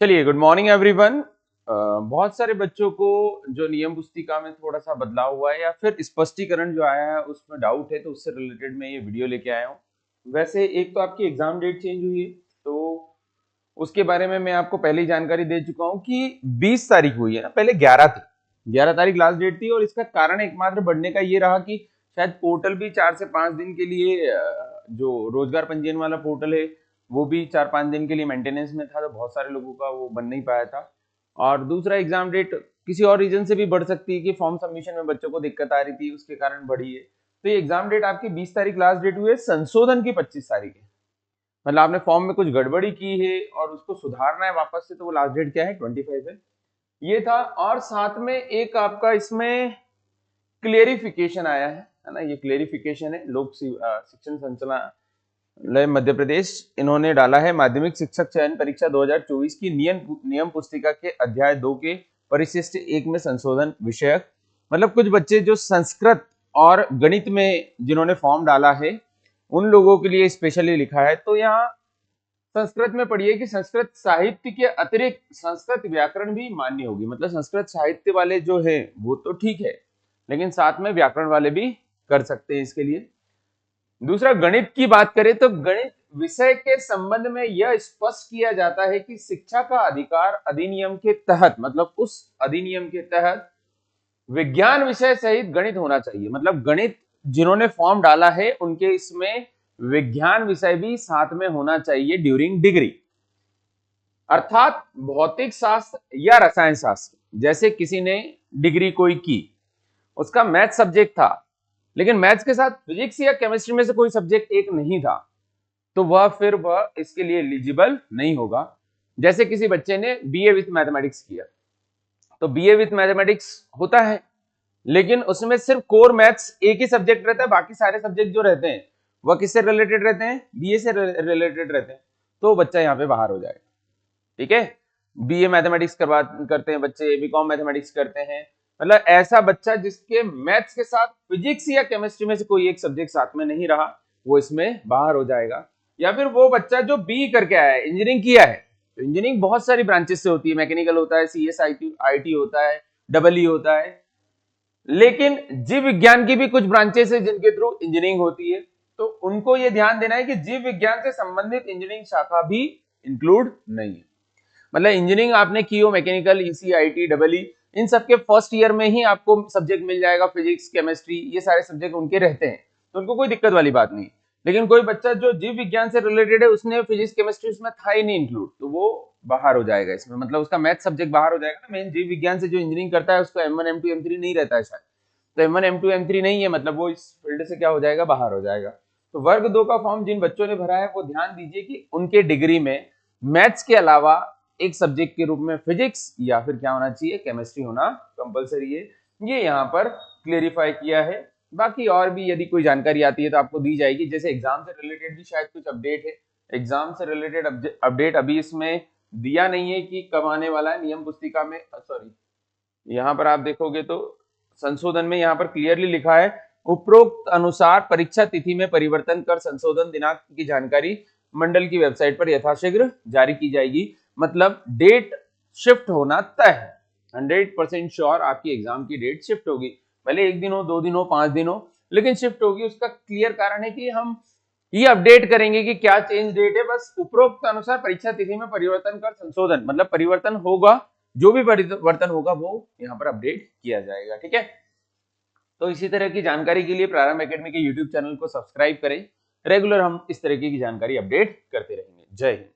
चलिए, good morning everyone. बहुत सारे बच्चों को जो नियम पुस्तिका में थोड़ा सा बदलाव हुआ है या फिर स्पष्टीकरण जो आया है उसमें डाउट है, तो उससे रिलेटेड मैं ये वीडियो लेके आया हूँ। वैसे एक तो आपकी एग्जाम डेट चेंज हुई है, तो उसके बारे में मैं आपको पहले ही जानकारी दे चुका हूँ कि 20 तारीख हुई है ना, पहले 11 थी। 11 तारीख लास्ट डेट थी और इसका कारण एकमात्र बढ़ने का ये रहा कि शायद पोर्टल भी 4 से 5 दिन के लिए जो रोजगार पंजीयन वाला पोर्टल है वो भी 4-5 दिन के लिए मेंटेनेंस में था, तो बहुत सारे लोगों का वो बन नहीं पाया था। और दूसरा, एग्जाम डेट किसी और रीजन से भी बढ़ सकती है कि फॉर्म सबमिशन में बच्चों को दिक्कत आ रही थी, उसके कारण बढ़ी है। तो ये एग्जाम डेट आपकी 20 तारीख लास्ट डेट हुई है, संशोधन की 25 तारीख है। मतलब आपने फॉर्म में कुछ गड़बड़ी की है और उसको सुधारना है वापस से, तो वो लास्ट डेट क्या है, 25 है। ये था। और साथ में एक आपका इसमें क्लियरिफिकेशन आया है ना, ये क्लियरिफिकेशन है। लोक शिक्षण संचालनालय मध्य प्रदेश इन्होंने डाला है माध्यमिक शिक्षक चयन परीक्षा 2024 की नियम पुस्तिका के अध्याय 2 के परिशिष्ट 1 में संशोधन विषयक। मतलब कुछ बच्चे जो संस्कृत और गणित में जिन्होंने फॉर्म डाला है उन लोगों के लिए स्पेशली लिखा है। तो यहाँ संस्कृत में पढ़िए कि संस्कृत साहित्य के अतिरिक्त संस्कृत व्याकरण भी मान्य होगी। मतलब संस्कृत साहित्य वाले जो है वो तो ठीक है, लेकिन साथ में व्याकरण वाले भी कर सकते हैं इसके लिए। दूसरा, गणित की बात करें तो गणित विषय के संबंध में यह स्पष्ट किया जाता है कि शिक्षा का अधिकार अधिनियम के तहत, मतलब उस अधिनियम के तहत विज्ञान विषय सहित गणित होना चाहिए। मतलब गणित जिन्होंने फॉर्म डाला है उनके इसमें विज्ञान विषय भी साथ में होना चाहिए ड्यूरिंग डिग्री। अर्थात भौतिक शास्त्र या रसायन शास्त्र, जैसे किसी ने डिग्री कोई की, उसका मैथ सब्जेक्ट था लेकिन मैथ्स के साथ फिजिक्स या केमिस्ट्री में से कोई सब्जेक्ट एक नहीं था, तो वह इसके लिए एलिजिबल नहीं होगा। जैसे किसी बच्चे ने बीए विथ मैथमेटिक्स किया, तो बीए विथ मैथमेटिक्स होता है लेकिन उसमें सिर्फ कोर मैथ्स एक ही सब्जेक्ट रहता है, बाकी सारे सब्जेक्ट जो रहते हैं वह किससे रिलेटेड रहते हैं, बीए से रिलेटेड रहते हैं, तो बच्चा यहाँ पे बाहर हो जाएगा। ठीक है, बीए मैथमेटिक्स करते हैं बच्चे, बीकॉम मैथमेटिक्स करते हैं, मतलब ऐसा बच्चा जिसके मैथ्स के साथ फिजिक्स या केमिस्ट्री में से कोई एक सब्जेक्ट साथ में नहीं रहा, वो इसमें बाहर हो जाएगा। या फिर वो बच्चा जो बी करके आया है, इंजीनियरिंग किया है, तो इंजीनियरिंग बहुत सारी ब्रांचेस से होती है, मैकेनिकल होता है, सीएस आईटी होता है, डबल ई होता है, लेकिन जीव विज्ञान की भी कुछ ब्रांचेस है जिनके थ्रू इंजीनियरिंग होती है। तो उनको ये ध्यान देना है कि जीव विज्ञान से संबंधित इंजीनियरिंग शाखा भी इंक्लूड नहीं है। मतलब इंजीनियरिंग आपने की हो, mechanical, EC, IT, double E, इन सबके फर्स्ट ईयर में ही आपको सब्जेक्ट मिल जाएगा, फिजिक्स, केमिस्ट्री, ये सारे सब्जेक्ट उनके रहते हैं, तो उनको कोई दिक्कत वाली बात नहीं। लेकिन कोई बच्चा जो जीव विज्ञान से रिलेटेड है, उसने फिजिक्स केमिस्ट्री उसमें था ही नहीं इंक्लूड, तो वो बाहर हो जाएगा इसमें। मतलब उसका मैथ सब्जेक्ट बाहर हो जाएगा ना। मेन जीव विज्ञान से जो इंजीनियरिंग करता है उसको M1 M2 M3 नहीं रहता है शायद, तो M1 M2 M3 नहीं है, मतलब वो इस फील्ड से क्या हो जाएगा, बाहर हो जाएगा। तो वर्ग 2 का फॉर्म जिन बच्चों ने भरा है वो ध्यान दीजिए कि उनके डिग्री में मैथ्स के अलावा एक सब्जेक्ट के रूप में फिजिक्स या फिर क्या होना चाहिए, केमिस्ट्री होना कंपलसरी है। ये यहाँ पर क्लेरिफाई किया है। बाकी और भी यदि कोई जानकारी आती है तो आपको दी जाएगी। जैसे एग्जाम से रिलेटेड भी शायद कुछ अपडेट है, एग्जाम से रिलेटेड अपडेट अभी इसमें दिया नहीं है कि कब आने वाला है। नियम पुस्तिका में सॉरी, यहाँ पर आप देखोगे तो संशोधन में यहाँ पर क्लियरली लिखा है, उपरोक्त अनुसार परीक्षा तिथि में परिवर्तन कर संशोधन दिनांक की जानकारी मंडल की वेबसाइट पर यथाशीघ्र जारी की जाएगी। मतलब डेट शिफ्ट होना तय है, 100% श्योर आपकी एग्जाम की डेट शिफ्ट होगी, भले 1 दिन हो, 2 दिन हो, 5 दिन हो, लेकिन शिफ्ट होगी। उसका क्लियर कारण है कि हम ये अपडेट करेंगे कि क्या चेंज डेट है। बस उपरोक्त अनुसार परीक्षा तिथि में परिवर्तन कर संशोधन, मतलब परिवर्तन होगा, जो भी परिवर्तन होगा वो यहाँ पर अपडेट किया जाएगा। ठीक है, तो इसी तरह की जानकारी के लिए प्रारंभ एकेडमी के यूट्यूब चैनल को सब्सक्राइब करें। रेगुलर हम इस तरीके की जानकारी अपडेट करते रहेंगे। जय हिंद।